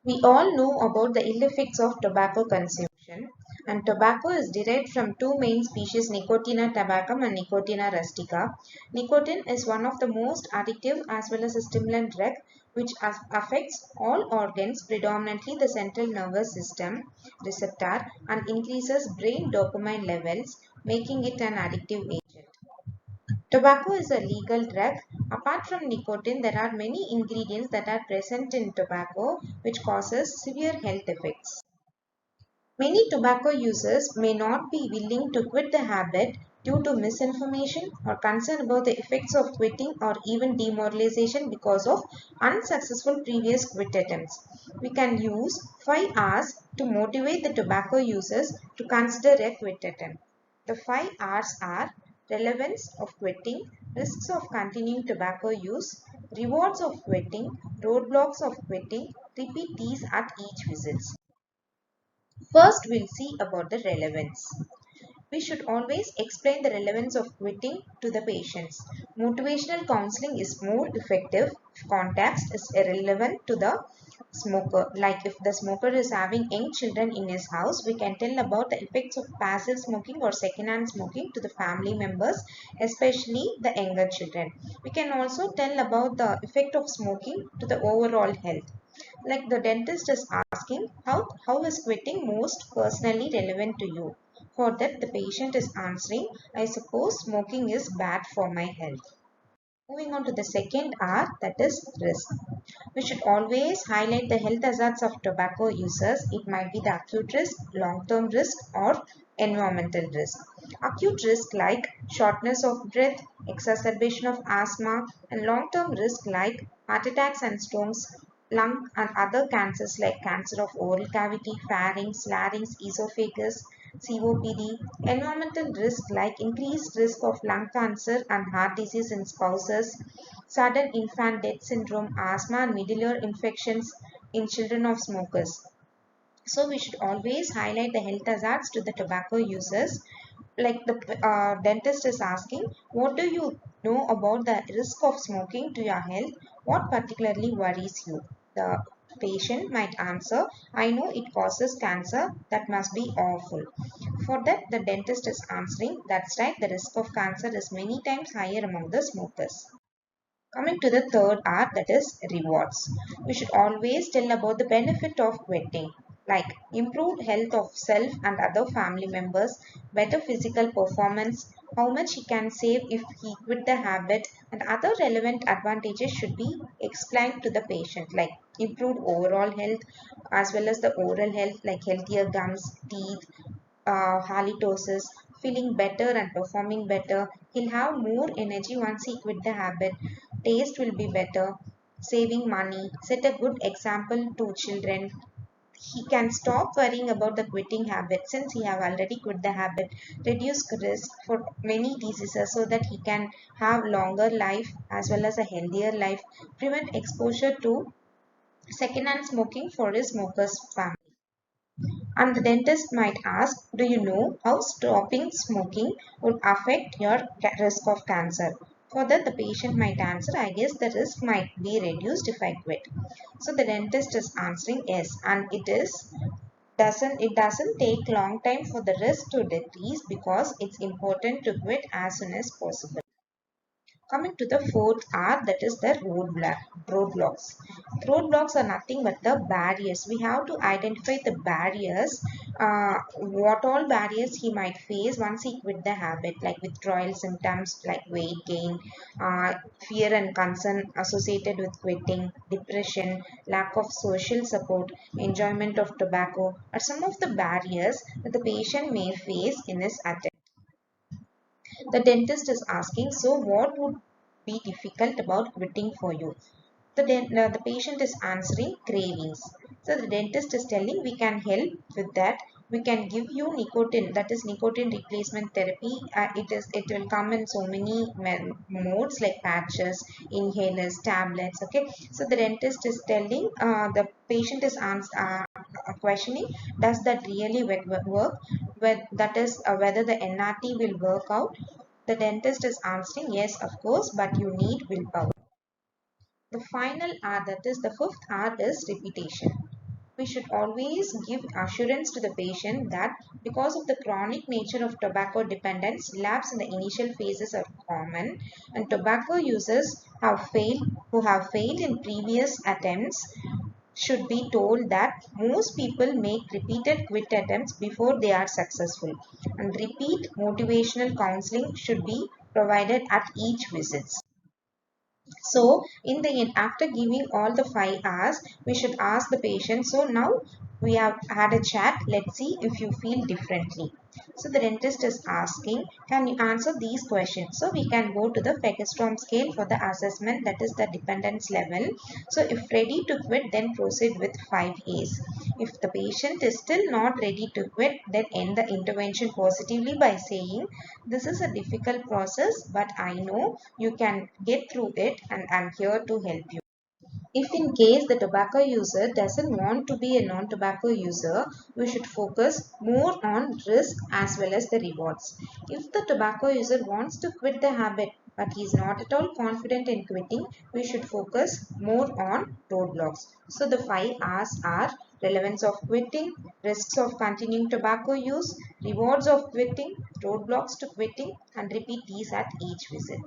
We all know about the ill effects of tobacco consumption, and tobacco is derived from two main species, Nicotiana tabacum and Nicotiana rustica. Nicotine is one of the most addictive as well as a stimulant drug which affects all organs, predominantly the central nervous system receptor, and increases brain dopamine levels, making it an addictive agent. Tobacco is a legal drug. Apart from nicotine, there are many ingredients that are present in tobacco which causes severe health effects. Many tobacco users may not be willing to quit the habit due to misinformation or concern about the effects of quitting or even demoralization because of unsuccessful previous quit attempts. We can use 5 hours to motivate the tobacco users to consider a quit attempt. The 5 hours are relevance of quitting, risks of continuing tobacco use, rewards of quitting, roadblocks of quitting. Repeat these at each visit. First, we'll see about the relevance. We should always explain the relevance of quitting to the patients. Motivational counseling is more effective if context is irrelevant to the smoker. Like if the smoker is having young children in his house, we can tell about the effects of passive smoking or secondhand smoking to the family members, especially the younger children. We can also tell about the effect of smoking to the overall health. Like the dentist is asking, how is quitting most personally relevant to you? For that, the patient is answering, I suppose smoking is bad for my health. Moving on to the second R, that is risk. We should always highlight the health hazards of tobacco users. It might be the acute risk, long-term risk, or environmental risk. Acute risk like shortness of breath, exacerbation of asthma, and long-term risk like heart attacks and strokes, lung and other cancers like cancer of oral cavity, pharynx, larynx, esophagus, COPD, environmental risk like increased risk of lung cancer and heart disease in spouses, sudden infant death syndrome, asthma and medullary infections in children of smokers. So we should always highlight the health hazards to the tobacco users. Like the dentist is asking, what do you know about the risk of smoking to your health? What particularly worries you? The patient might answer, I know it causes cancer. That must be awful. For that, the dentist is answering, that's right, the risk of cancer is many times higher among the smokers. Coming to the third R, that is rewards. We should always tell about the benefit of quitting, like improved health of self and other family members, better physical performance, how much he can save if he quit the habit, and other relevant advantages should be explained to the patient, like improved overall health as well as the oral health, like healthier gums, teeth, halitosis, feeling better and performing better. He'll have more energy once he quit the habit. Taste will be better, saving money, set a good example to children. He can stop worrying about the quitting habit since he have already quit the habit, reduce risk for many diseases so that he can have longer life as well as a healthier life, prevent exposure to secondhand smoking for his smokers family. And the dentist might ask, do you know how stopping smoking would affect your risk of cancer? For that, the patient might answer, I guess the risk might be reduced if I quit. So the dentist is answering yes, and it doesn't take long time for the risk to decrease because it's important to quit as soon as possible. Coming to the fourth R, that is the roadblocks. Roadblocks are nothing but the barriers. We have to identify the barriers, what all barriers he might face once he quit the habit, like withdrawal symptoms like weight gain, fear and concern associated with quitting, depression, lack of social support, enjoyment of tobacco, are some of the barriers that the patient may face in this attempt. The dentist is asking, so what would be difficult about quitting for you? The patient is answering cravings. So the dentist is telling we can help with that. We can give you nicotine, that is nicotine replacement therapy. It will come in so many modes like patches, inhalers, tablets. Okay. So the dentist is telling the patient is questioning, does that really work? That is whether the NRT will work out. The dentist is answering yes, of course, but you need willpower. The final R, that is the fifth R, is repetition. we should always give assurance to the patient that because of the chronic nature of tobacco dependence, lapse in the initial phases are common, and tobacco users who have failed in previous attempts should be told that most people make repeated quit attempts before they are successful, and repeat motivational counseling should be provided at each visit. So in the end, after giving all the 5 hours, we should ask the patient, so now we have had a chat, let's see if you feel differently. So the dentist is asking, can you answer these questions? So we can go to the Fegestrom scale for the assessment, that is the dependence level. So if ready to quit, then proceed with 5 A's. If the patient is still not ready to quit, then end the intervention positively by saying, this is a difficult process, but I know you can get through it and I'm here to help you. If in case the tobacco user doesn't want to be a non-tobacco user, we should focus more on risk as well as the rewards. If the tobacco user wants to quit the habit but he is not at all confident in quitting, we should focus more on roadblocks. So the 5 R's are relevance of quitting, risks of continuing tobacco use, rewards of quitting, roadblocks to quitting, and repeat these at each visit.